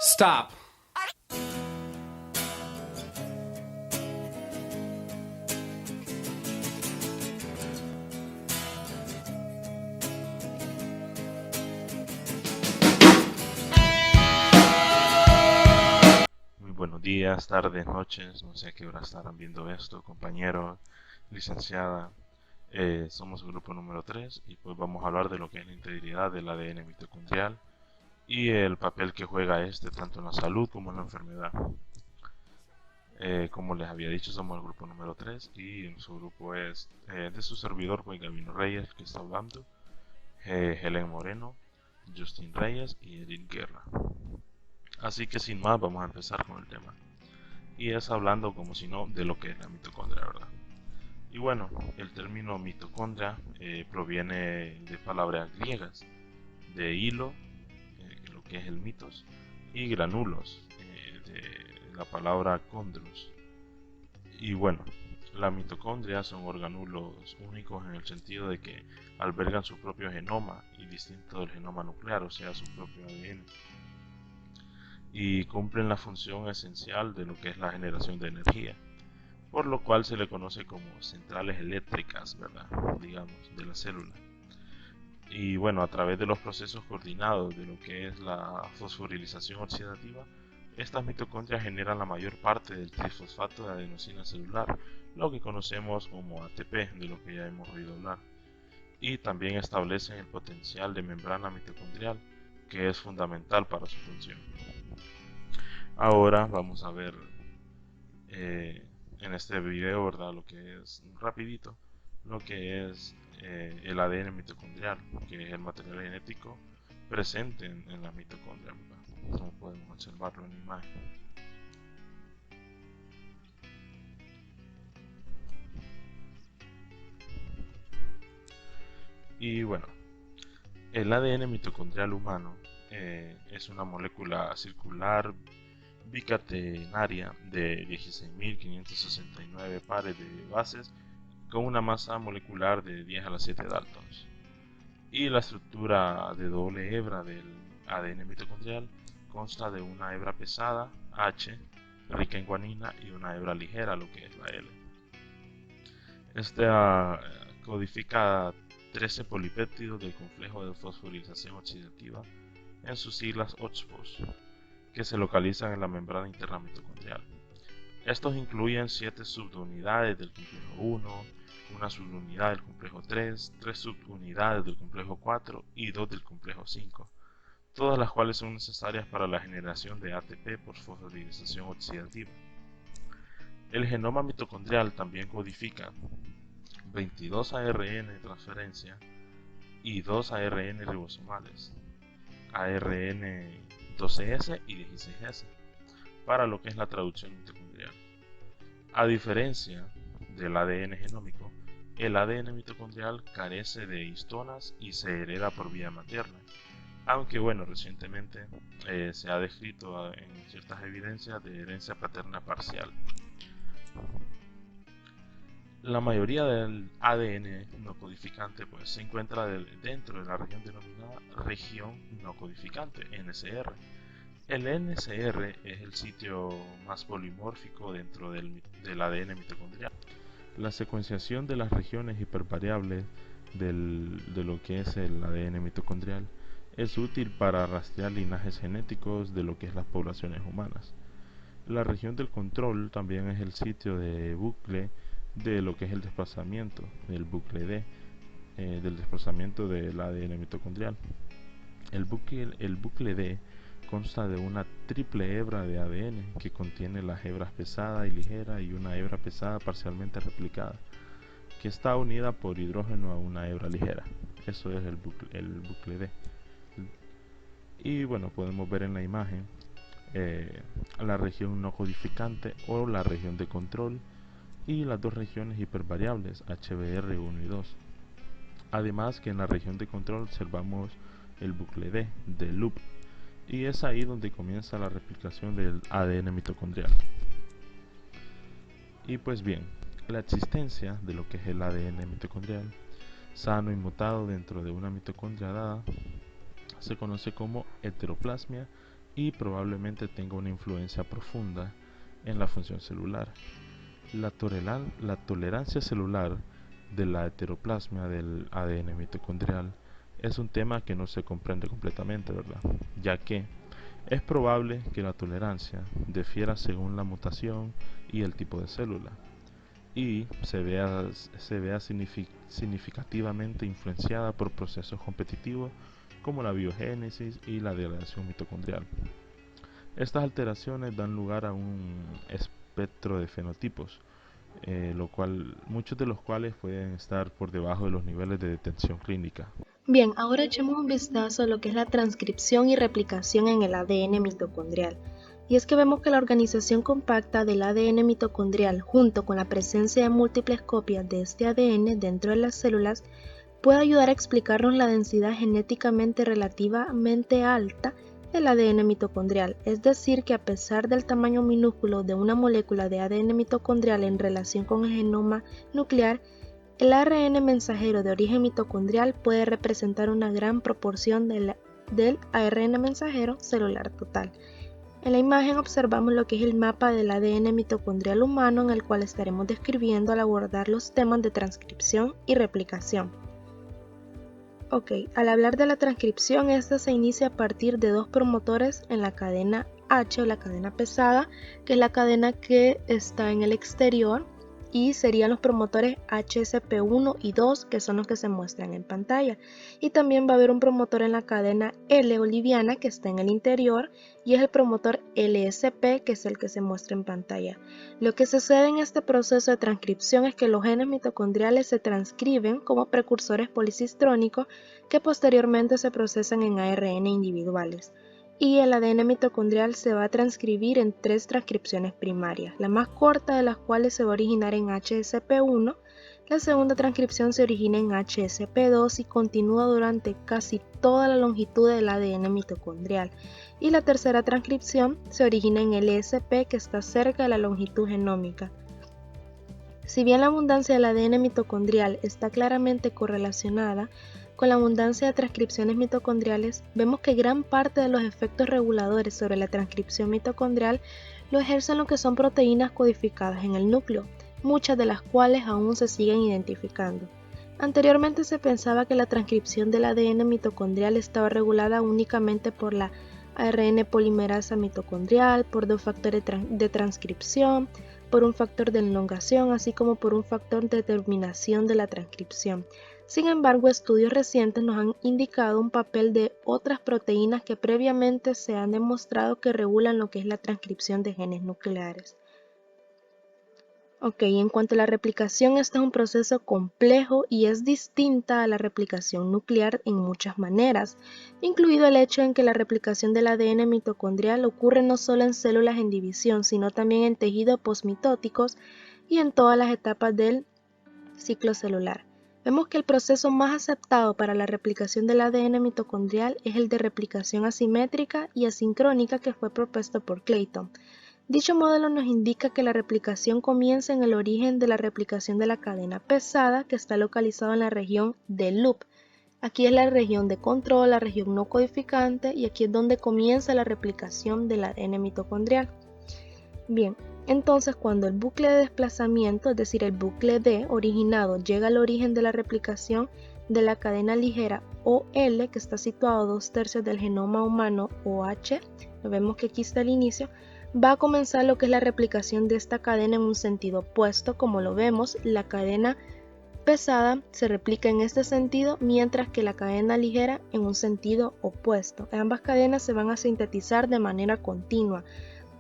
Stop. Muy buenos días, tardes, noches, no sé a qué hora estarán viendo esto, compañeros, licenciada. Somos el grupo número 3 y pues vamos a hablar de lo que es la integridad del ADN mitocondrial y el papel que juega este tanto en la salud como en la enfermedad. Como les había dicho, somos el grupo número 3 y su grupo es de su servidor, pues Gabino Reyes, que está hablando, Helen Moreno, Justin Reyes y Eric Guerra. Así que sin más, vamos a empezar con el tema. Y es hablando como si no de lo que es la mitocondria, ¿verdad? Y bueno, el término mitocondria proviene de palabras griegas, de hilo, lo que es el mitos, y granulos, de la palabra condros. Y bueno, las mitocondrias son organulos únicos en el sentido de que albergan su propio genoma y distinto del genoma nuclear, o sea, su propio ADN, y cumplen la función esencial de lo que es la generación de energía, por lo cual se le conoce como centrales eléctricas, ¿verdad? Digamos, de la célula. Y bueno, a través de los procesos coordinados de lo que es la fosforilización oxidativa, estas mitocondrias generan la mayor parte del trifosfato de adenosina celular, lo que conocemos como ATP, de lo que ya hemos oído hablar. Y también establecen el potencial de membrana mitocondrial, que es fundamental para su función. Ahora vamos a ver eh, en este video, ¿verdad? Lo que es rapidito, lo que es el ADN mitocondrial, que es el material genético presente en la mitocondria, ¿verdad? Como podemos observarlo en la imagen. Y bueno, el ADN mitocondrial humano es una molécula circular bicatenaria de 16.569 pares de bases con una masa molecular de 10 a la 7 daltons. Y la estructura de doble hebra del ADN mitocondrial consta de una hebra pesada, H, rica en guanina, y una hebra ligera, lo que es la L. Esta codifica 13 polipéptidos del complejo de fosforilación oxidativa, en sus siglas OXPHOS, que se localizan en la membrana interna mitocondrial. Estos incluyen 7 subunidades del complejo 1, una subunidad del complejo 3, 3 subunidades del complejo 4 y 2 del complejo 5, todas las cuales son necesarias para la generación de ATP por fosforilación oxidativa. El genoma mitocondrial también codifica 22 ARN de transferencia y 2 ARN ribosomales, ARN 12S y 16S, para lo que es la traducción mitocondrial. A diferencia del ADN genómico, el ADN mitocondrial carece de histonas y se hereda por vía materna, aunque bueno, recientemente se ha descrito en ciertas evidencias de herencia paterna parcial. La mayoría del ADN no codificante pues, se encuentra dentro de la región denominada región no codificante, NCR. El NCR es el sitio más polimórfico dentro del ADN mitocondrial. La secuenciación de las regiones hipervariables de lo que es el ADN mitocondrial es útil para rastrear linajes genéticos de lo que es las poblaciones humanas. La región del control también es el sitio de bucle de lo que es el desplazamiento del bucle D, del desplazamiento del ADN mitocondrial. El bucle D consta de una triple hebra de ADN que contiene las hebras pesada y ligera y una hebra pesada parcialmente replicada, que está unida por hidrógeno a una hebra ligera. Eso es el bucle D. Y bueno, podemos ver en la imagen la región no codificante o la región de control y las dos regiones hipervariables HBR1 y 2. Además que en la región de control observamos el bucle D de loop, y es ahí donde comienza la replicación del ADN mitocondrial. Y pues bien, la existencia de lo que es el ADN mitocondrial sano y mutado dentro de una mitocondria dada se conoce como heteroplasmia y probablemente tenga una influencia profunda en la función celular. La tolerancia celular de la heteroplasmia del ADN mitocondrial es un tema que no se comprende completamente, ¿verdad? Ya que es probable que la tolerancia difiera según la mutación y el tipo de célula, y se vea significativamente influenciada por procesos competitivos como la biogénesis y la degradación mitocondrial. Estas alteraciones dan lugar a un espectro de fenotipos, muchos de los cuales pueden estar por debajo de los niveles de detección clínica. Bien, ahora echemos un vistazo a lo que es la transcripción y replicación en el ADN mitocondrial. Y es que vemos que la organización compacta del ADN mitocondrial, junto con la presencia de múltiples copias de este ADN dentro de las células, puede ayudar a explicarnos la densidad genéticamente relativamente alta del ADN mitocondrial. Es decir, que a pesar del tamaño minúsculo de una molécula de ADN mitocondrial en relación con el genoma nuclear, el ARN mensajero de origen mitocondrial puede representar una gran proporción del ARN mensajero celular total. En la imagen observamos lo que es el mapa del ADN mitocondrial humano, en el cual estaremos describiendo al abordar los temas de transcripción y replicación. Ok, al hablar de la transcripción, esta se inicia a partir de dos promotores en la cadena H o la cadena pesada, que es la cadena que está en el exterior, y serían los promotores HSP1 y 2, que son los que se muestran en pantalla. Y también va a haber un promotor en la cadena L o liviana, que está en el interior, y es el promotor LSP, que es el que se muestra en pantalla. Lo que sucede en este proceso de transcripción es que los genes mitocondriales se transcriben como precursores policistrónicos que posteriormente se procesan en ARN individuales. Y el ADN mitocondrial se va a transcribir en tres transcripciones primarias, la más corta de las cuales se va a originar en HSP1, la segunda transcripción se origina en HSP2 y continúa durante casi toda la longitud del ADN mitocondrial, y la tercera transcripción se origina en LSP, que está cerca de la longitud genómica. Si bien la abundancia del ADN mitocondrial está claramente correlacionada con la abundancia de transcripciones mitocondriales, vemos que gran parte de los efectos reguladores sobre la transcripción mitocondrial lo ejercen lo que son proteínas codificadas en el núcleo, muchas de las cuales aún se siguen identificando. Anteriormente se pensaba que la transcripción del ADN mitocondrial estaba regulada únicamente por la ARN polimerasa mitocondrial, por dos factores de transcripción, por un factor de elongación, así como por un factor de terminación de la transcripción. Sin embargo, estudios recientes nos han indicado un papel de otras proteínas que previamente se han demostrado que regulan lo que es la transcripción de genes nucleares. Ok, en cuanto a la replicación, este es un proceso complejo y es distinta a la replicación nuclear en muchas maneras, incluido el hecho en que la replicación del ADN mitocondrial ocurre no solo en células en división, sino también en tejidos posmitóticos y en todas las etapas del ciclo celular. Vemos que el proceso más aceptado para la replicación del ADN mitocondrial es el de replicación asimétrica y asincrónica, que fue propuesto por Clayton. Dicho modelo nos indica que la replicación comienza en el origen de la replicación de la cadena pesada, que está localizado en la región de loop. Aquí es la región de control, la región no codificante, y aquí es donde comienza la replicación del ADN mitocondrial. Bien, entonces cuando el bucle de desplazamiento, es decir, el bucle D originado, llega al origen de la replicación de la cadena ligera OL, que está situado a 2/3 del genoma humano OH, vemos que aquí está el inicio, va a comenzar lo que es la replicación de esta cadena en un sentido opuesto. Como lo vemos, la cadena pesada se replica en este sentido, mientras que la cadena ligera en un sentido opuesto. Ambas cadenas se van a sintetizar de manera continua,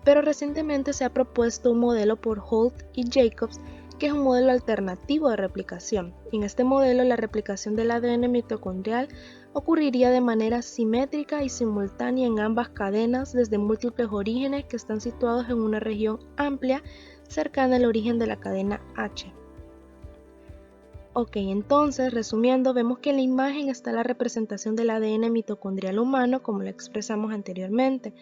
pero recientemente se ha propuesto un modelo por Holt y Jacobs, que es un modelo alternativo de replicación. En este modelo, la replicación del ADN mitocondrial ocurriría de manera simétrica y simultánea en ambas cadenas desde múltiples orígenes que están situados en una región amplia cercana al origen de la cadena H. Ok, entonces, resumiendo, vemos que en la imagen está la representación del ADN mitocondrial humano, como lo expresamos anteriormente.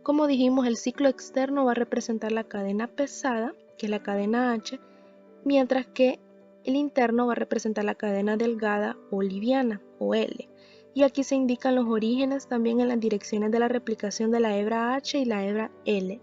Como dijimos, el ciclo externo va a representar la cadena pesada, que es la cadena H, mientras que el interno va a representar la cadena delgada o liviana, o L. y aquí se indican los orígenes también en las direcciones de la replicación de la hebra H y la hebra L.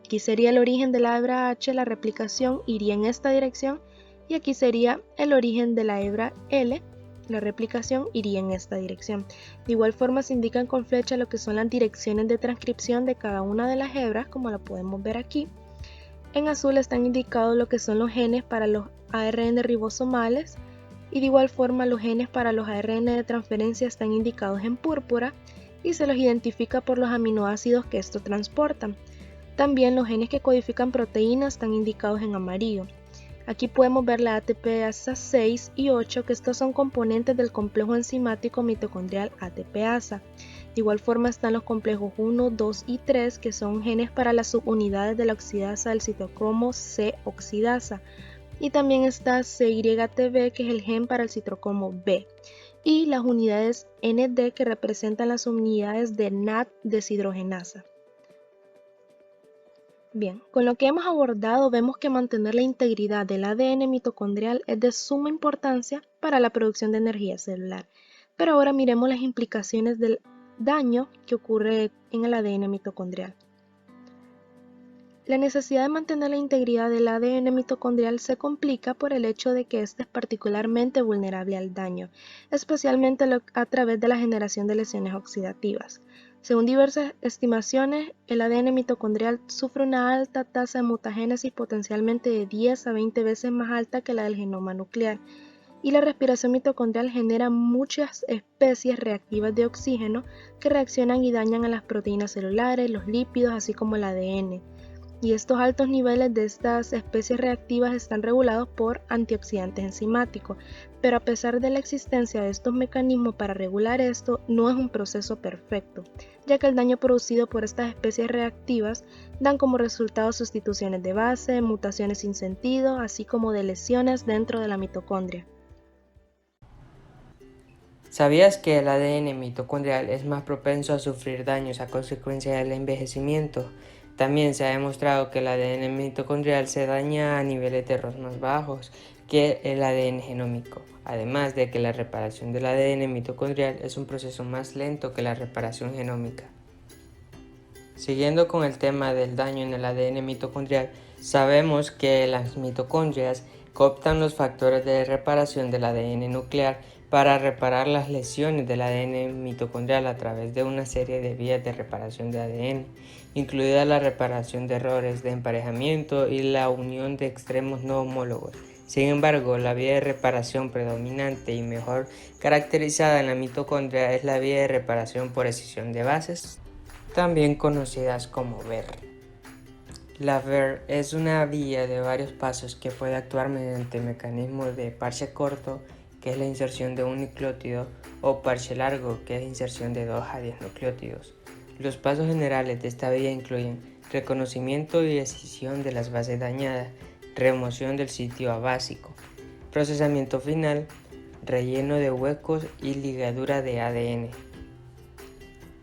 Aquí sería el origen de la hebra H, la replicación iría en esta dirección, y aquí sería el origen de la hebra L, la replicación iría en esta dirección. De igual forma se indican con flecha lo que son las direcciones de transcripción de cada una de las hebras, como lo podemos ver aquí. En azul están indicados lo que son los genes para los ARN ribosomales, y de igual forma los genes para los ARN de transferencia están indicados en púrpura y se los identifica por los aminoácidos que estos transportan. También los genes que codifican proteínas están indicados en amarillo. Aquí podemos ver la ATPasa 6 y 8, que estos son componentes del complejo enzimático mitocondrial ATPasa. De igual forma están los complejos 1, 2 y 3, que son genes para las subunidades de la oxidasa del citocromo C oxidasa. Y también está CYTB, que es el gen para el citocromo B. Y las unidades ND, que representan las unidades de NAD deshidrogenasa. Bien, con lo que hemos abordado vemos que mantener la integridad del ADN mitocondrial es de suma importancia para la producción de energía celular. Pero ahora miremos las implicaciones del daño que ocurre en el ADN mitocondrial. La necesidad de mantener la integridad del ADN mitocondrial se complica por el hecho de que éste es particularmente vulnerable al daño, especialmente a través de la generación de lesiones oxidativas. Según diversas estimaciones, el ADN mitocondrial sufre una alta tasa de mutagénesis potencialmente de 10 a 20 veces más alta que la del genoma nuclear, y la respiración mitocondrial genera muchas especies reactivas de oxígeno que reaccionan y dañan a las proteínas celulares, los lípidos, así como el ADN. Y estos altos niveles de estas especies reactivas están regulados por antioxidantes enzimáticos, pero a pesar de la existencia de estos mecanismos para regular esto, no es un proceso perfecto, ya que el daño producido por estas especies reactivas dan como resultado sustituciones de base, mutaciones sin sentido, así como de lesiones dentro de la mitocondria. ¿Sabías que el ADN mitocondrial es más propenso a sufrir daños a consecuencia del envejecimiento? También se ha demostrado que el ADN mitocondrial se daña a niveles de error más bajos que el ADN genómico, además de que la reparación del ADN mitocondrial es un proceso más lento que la reparación genómica. Siguiendo con el tema del daño en el ADN mitocondrial, sabemos que las mitocondrias cooptan los factores de reparación del ADN nuclear para reparar las lesiones del ADN mitocondrial a través de una serie de vías de reparación de ADN, incluida la reparación de errores de emparejamiento y la unión de extremos no homólogos. Sin embargo, la vía de reparación predominante y mejor caracterizada en la mitocondria es la vía de reparación por escisión de bases, también conocidas como VER. La VER es una vía de varios pasos que puede actuar mediante mecanismos de parche corto, que es la inserción de un nucleótido, o parche largo, que es la inserción de 2 a 10 nucleótidos. Los pasos generales de esta vía incluyen reconocimiento y escisión de las bases dañadas, remoción del sitio abásico, procesamiento final, relleno de huecos y ligadura de ADN.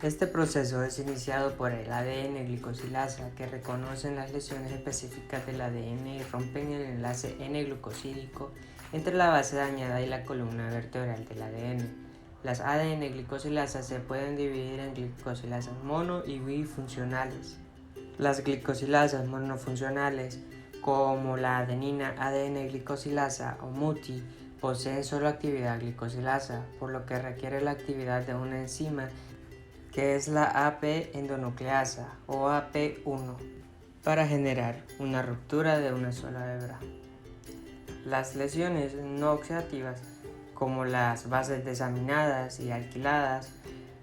Este proceso es iniciado por el ADN glicosilasa, que reconocen las lesiones específicas del ADN y rompen el enlace N-glucosídico entre la base dañada y la columna vertebral del ADN. Las ADN glicosilasas se pueden dividir en glicosilasas mono y bifuncionales. Las glicosilasas monofuncionales, como la adenina ADN glicosilasa o MUTI, poseen solo actividad glicosilasa, por lo que requiere la actividad de una enzima que es la AP endonucleasa o AP1 para generar una ruptura de una sola hebra. Las lesiones no oxidativas, como las bases desaminadas y alquiladas,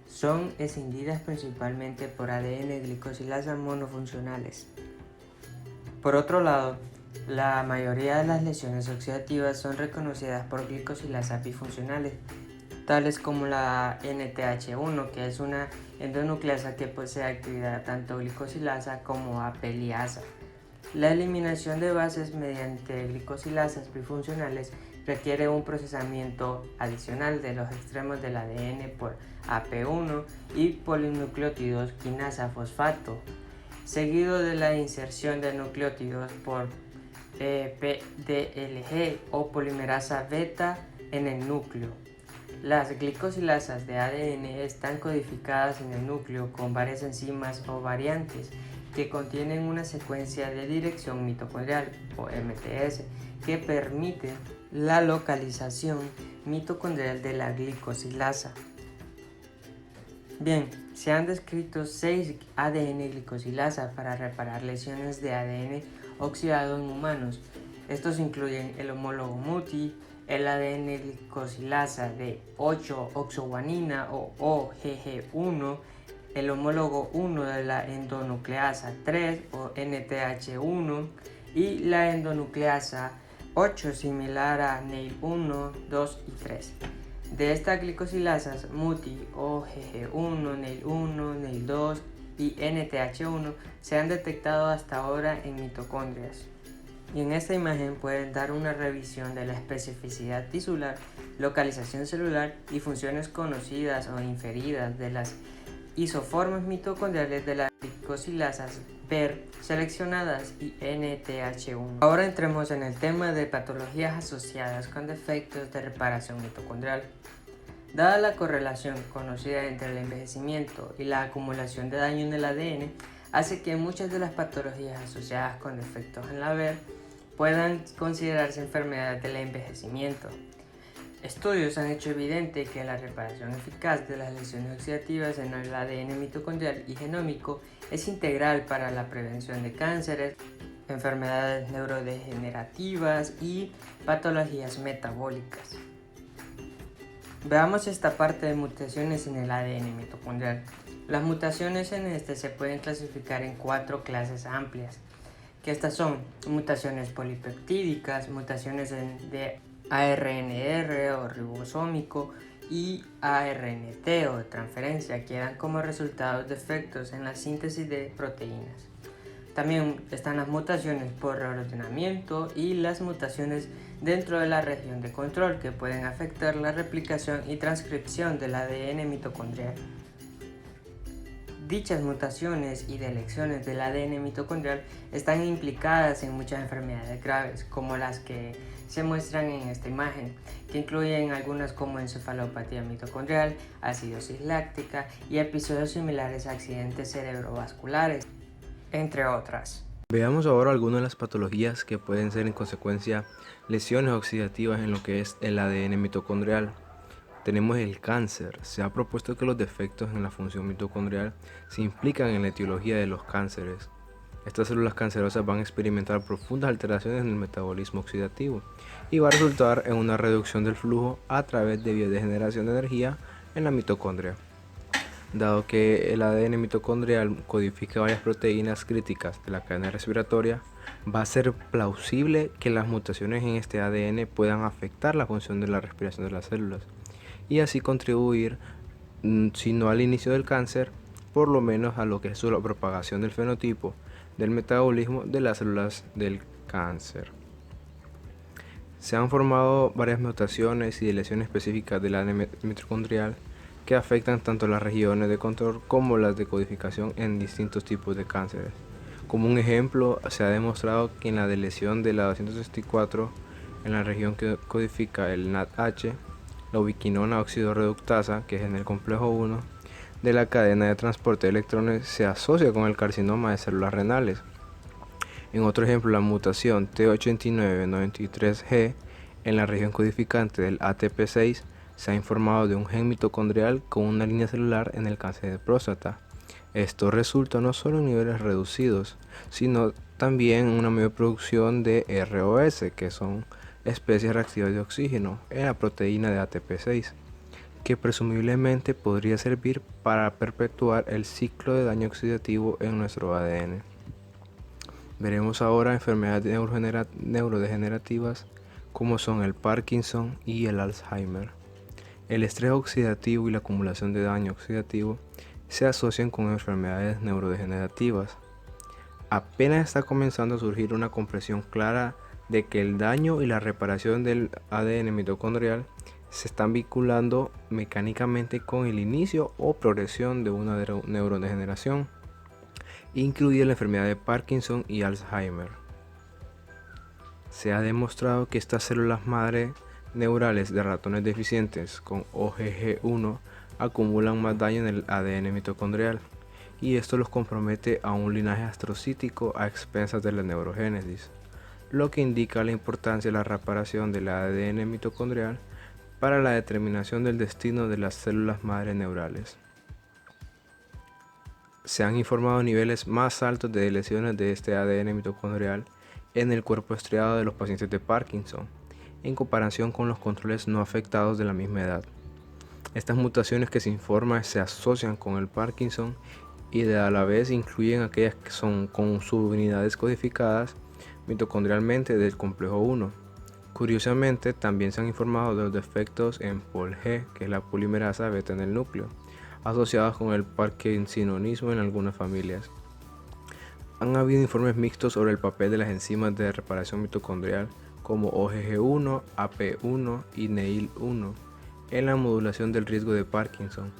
son escindidas principalmente por ADN glicosilasas monofuncionales. Por otro lado, la mayoría de las lesiones oxidativas son reconocidas por glicosilasas bifuncionales, tales como la NTH1, que es una endonucleasa que posee actividad tanto glicosilasa como AP-liasa. La eliminación de bases mediante glicosilasas bifuncionales requiere un procesamiento adicional de los extremos del ADN por AP1 y polinucleótidos quinasa fosfato, seguido de la inserción de nucleótidos por PDLG o polimerasa beta en el núcleo. Las glicosilasas de ADN están codificadas en el núcleo con varias enzimas o variantes que contienen una secuencia de dirección mitocondrial o MTS que permite la localización mitocondrial de la glicosilasa. Bien, se han descrito 6 ADN glicosilasa para reparar lesiones de ADN oxidado en humanos. Estos incluyen el homólogo MUTI, el ADN glicosilasa de 8-oxoguanina o OGG1, el homólogo 1 de la endonucleasa 3 o NTH1 y la endonucleasa 8 similar a NEIL1, 2 y 3. De estas glicosilasas MUTI, OGG1, NEIL1, NEIL2 y NTH1 se han detectado hasta ahora en mitocondrias. Y en esta imagen pueden dar una revisión de la especificidad tisular, localización celular y funciones conocidas o inferidas de las isoformas mitocondriales de las glicosilasas PER seleccionadas y NTH1. Ahora entremos en el tema de patologías asociadas con defectos de reparación mitocondrial. Dada la correlación conocida entre el envejecimiento y la acumulación de daño en el ADN, hace que muchas de las patologías asociadas con defectos en la PER puedan considerarse enfermedades del envejecimiento. Estudios han hecho evidente que la reparación eficaz de las lesiones oxidativas en el ADN mitocondrial y genómico es integral para la prevención de cánceres, enfermedades neurodegenerativas y patologías metabólicas. Veamos esta parte de mutaciones en el ADN mitocondrial. Las mutaciones en este se pueden clasificar en 4 clases amplias, que estas son mutaciones polipeptídicas, mutaciones de ARNR o ribosómico y ARNT o de transferencia, que dan como resultado defectos en la síntesis de proteínas. También están las mutaciones por reordenamiento y las mutaciones dentro de la región de control, que pueden afectar la replicación y transcripción del ADN mitocondrial. Dichas mutaciones y delecciones del ADN mitocondrial están implicadas en muchas enfermedades graves, como las que se muestran en esta imagen, que incluyen algunas como encefalopatía mitocondrial, acidosis láctica y episodios similares a accidentes cerebrovasculares, entre otras. Veamos ahora algunas de las patologías que pueden ser en consecuencia lesiones oxidativas en lo que es el ADN mitocondrial. Tenemos el cáncer. Se ha propuesto que los defectos en la función mitocondrial se implican en la etiología de los cánceres. Estas células cancerosas van a experimentar profundas alteraciones en el metabolismo oxidativo y va a resultar en una reducción del flujo a través de biodegeneración de energía en la mitocondria. Dado que el ADN mitocondrial codifica varias proteínas críticas de la cadena respiratoria, va a ser plausible que las mutaciones en este ADN puedan afectar la función de la respiración de las células y así contribuir, si no al inicio del cáncer, por lo menos a lo que es la propagación del fenotipo del metabolismo de las células del cáncer. Se han formado varias mutaciones y lesiones específicas del ADN mitocondrial que afectan tanto las regiones de control como las de codificación en distintos tipos de cánceres. Como un ejemplo, se ha demostrado que en la lesión de la 264 en la región que codifica el NADH, la ubiquinona oxidorreductasa, que es en el complejo 1 de la cadena de transporte de electrones, se asocia con el carcinoma de células renales. En otro ejemplo, la mutación T8993G en la región codificante del ATP6 se ha informado de un gen mitocondrial con una línea celular en el cáncer de próstata. Esto resulta no solo en niveles reducidos, sino también en una mayor producción de ROS, que son especies reactivas de oxígeno, en la proteína de ATP6, que presumiblemente podría servir para perpetuar el ciclo de daño oxidativo en nuestro ADN. Veremos ahora enfermedades neurodegenerativas como son el Parkinson y el Alzheimer. El estrés oxidativo y la acumulación de daño oxidativo se asocian con enfermedades neurodegenerativas. Apenas está comenzando a surgir una comprensión clara de que el daño y la reparación del ADN mitocondrial se están vinculando mecánicamente con el inicio o progresión de una neurodegeneración, incluida la enfermedad de Parkinson y Alzheimer. Se ha demostrado que estas células madre neurales de ratones deficientes con OGG1 acumulan más daño en el ADN mitocondrial, y esto los compromete a un linaje astrocítico a expensas de la neurogénesis, lo que indica la importancia de la reparación del ADN mitocondrial para la determinación del destino de las células madre neurales. Se han informado niveles más altos de lesiones de este ADN mitocondrial en el cuerpo estriado de los pacientes de Parkinson, en comparación con los controles no afectados de la misma edad. Estas mutaciones que se informan se asocian con el Parkinson y a la vez incluyen aquellas que son con subunidades codificadas mitocondrialmente del complejo 1. Curiosamente, también se han informado de los defectos en POLG, que es la polimerasa beta en el núcleo, asociados con el parkinsonismo en algunas familias. Han habido informes mixtos sobre el papel de las enzimas de reparación mitocondrial como OGG1, AP1 y NEIL1 en la modulación del riesgo de Parkinson.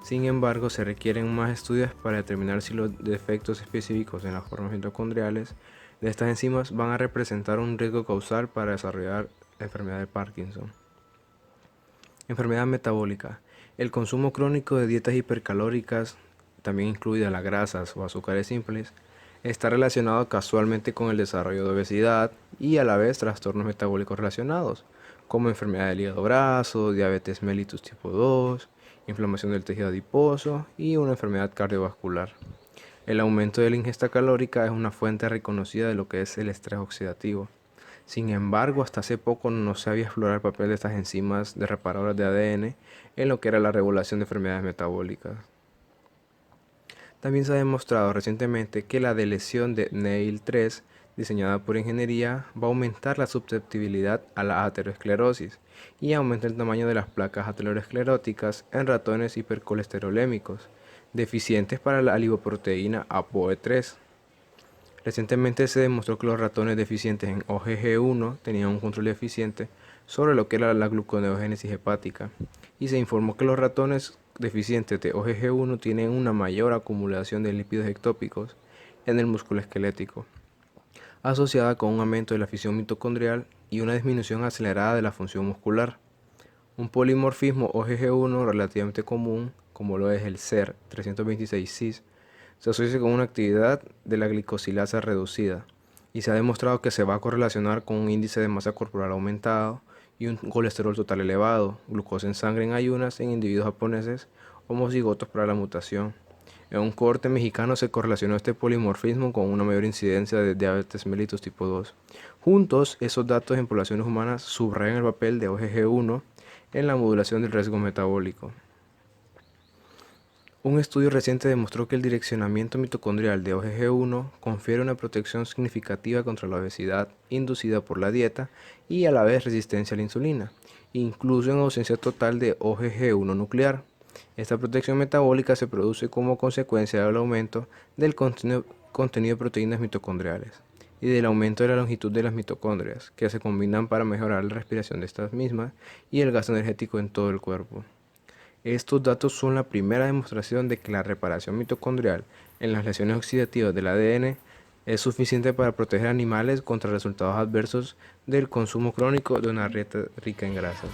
Sin embargo, se requieren más estudios para determinar si los defectos específicos en las formas mitocondriales de estas enzimas van a representar un riesgo causal para desarrollar la enfermedad de Parkinson. Enfermedad metabólica. El consumo crónico de dietas hipercalóricas, también incluidas las grasas o azúcares simples, está relacionado casualmente con el desarrollo de obesidad y a la vez trastornos metabólicos relacionados, como enfermedad del hígado graso, diabetes mellitus tipo 2, inflamación del tejido adiposo y una enfermedad cardiovascular. El aumento de la ingesta calórica es una fuente reconocida de lo que es el estrés oxidativo. Sin embargo, hasta hace poco no se había explorado el papel de estas enzimas de reparadoras de ADN en lo que era la regulación de enfermedades metabólicas. También se ha demostrado recientemente que la deleción de NEIL3, diseñada por ingeniería, va a aumentar la susceptibilidad a la aterosclerosis y aumenta el tamaño de las placas ateroscleróticas en ratones hipercolesterolémicos, deficientes para la lipoproteína ApoE3. Recientemente se demostró que los ratones deficientes en OGG1 tenían un control eficiente sobre lo que era la gluconeogénesis hepática, y se informó que los ratones deficientes de OGG1 tienen una mayor acumulación de lípidos ectópicos en el músculo esquelético, asociada con un aumento de la fisión mitocondrial y una disminución acelerada de la función muscular. Un polimorfismo OGG1 relativamente común, como lo es el SER326-CIS, se asocia con una actividad de la glicosilasa reducida, y se ha demostrado que se va a correlacionar con un índice de masa corporal aumentado y un colesterol total elevado, glucosa en sangre en ayunas en individuos japoneses homocigotos para la mutación. En un cohorte mexicano se correlacionó este polimorfismo con una mayor incidencia de diabetes mellitus tipo 2. Juntos, esos datos en poblaciones humanas subrayan el papel de OGG1 en la modulación del riesgo metabólico. Un estudio reciente demostró que el direccionamiento mitocondrial de OGG1 confiere una protección significativa contra la obesidad inducida por la dieta y a la vez resistencia a la insulina, incluso en ausencia total de OGG1 nuclear. Esta protección metabólica se produce como consecuencia del aumento del contenido de proteínas mitocondriales y del aumento de la longitud de las mitocondrias, que se combinan para mejorar la respiración de estas mismas y el gasto energético en todo el cuerpo. Estos datos son la primera demostración de que la reparación mitocondrial en las lesiones oxidativas del ADN es suficiente para proteger animales contra resultados adversos del consumo crónico de una dieta rica en grasas.